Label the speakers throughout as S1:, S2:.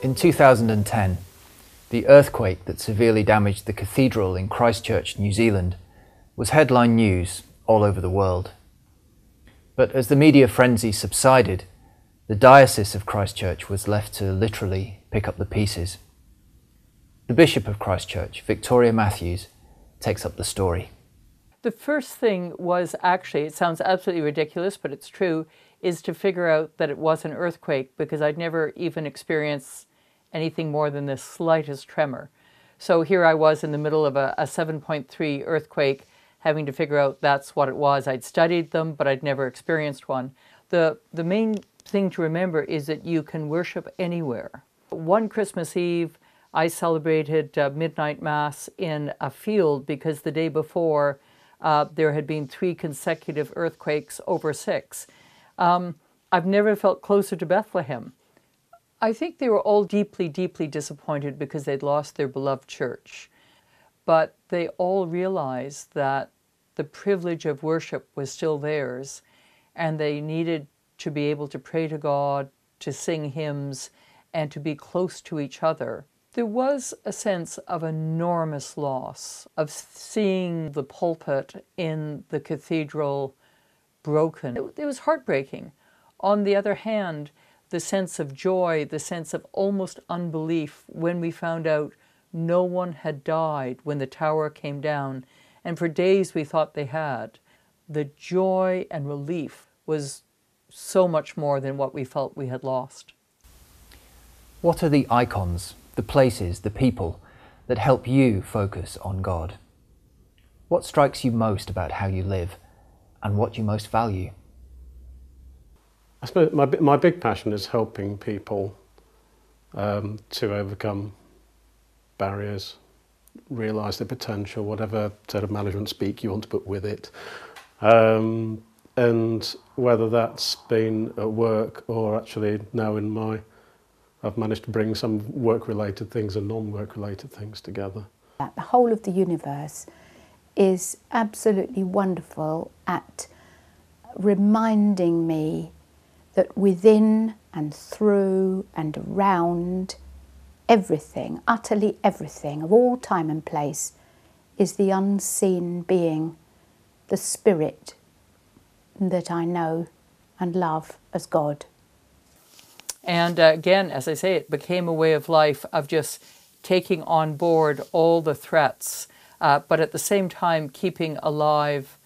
S1: In 2010, the earthquake that severely damaged the cathedral in Christchurch, New Zealand, was headline news all over the world. But as the media frenzy subsided, the Diocese of Christchurch was left to literally pick up the pieces. The Bishop of Christchurch, Victoria Matthews, takes up the story.
S2: The first thing was actually, it sounds absolutely ridiculous, but it's true, is to figure out that it was an earthquake, because I'd never even experienced anything more than the slightest tremor. So here I was in the middle of a 7.3 earthquake, having to figure out that's what it was. I'd studied them, but I'd never experienced one. The main thing to remember is that you can worship anywhere. One Christmas Eve, I celebrated midnight mass in a field because the day before there had been 3 consecutive earthquakes over 6. I've never felt closer to Bethlehem. I think they were all deeply, deeply disappointed because they'd lost their beloved church. But they all realized that the privilege of worship was still theirs, and they needed to be able to pray to God, to sing hymns, and to be close to each other. There was a sense of enormous loss, of seeing the pulpit in the cathedral broken. It was heartbreaking. On the other hand, the sense of joy, the sense of almost unbelief when we found out no one had died when the tower came down, and for days we thought they had. The joy and relief was so much more than what we felt we had lost.
S1: What are the icons, the places, the people that help you focus on God? What strikes you most about how you live, and what you most value?
S3: I suppose my big passion is helping people to overcome barriers, realise their potential, whatever sort of management speak you want to put with it. And whether that's been at work or actually now I've managed to bring some work-related things and non-work-related things together.
S4: The whole of the universe is absolutely wonderful at reminding me that within and through and around everything, utterly everything, of all time and place, is the unseen being, the spirit that I know and love as God.
S2: And again, as I say, it became a way of life of just taking on board all the threats, but at the same time keeping alive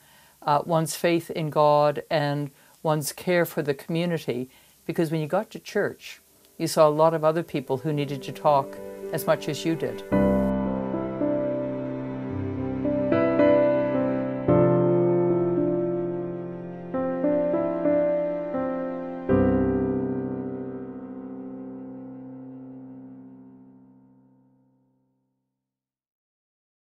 S2: one's faith in God and one's care for the community, because when you got to church, you saw a lot of other people who needed to talk as much as you did.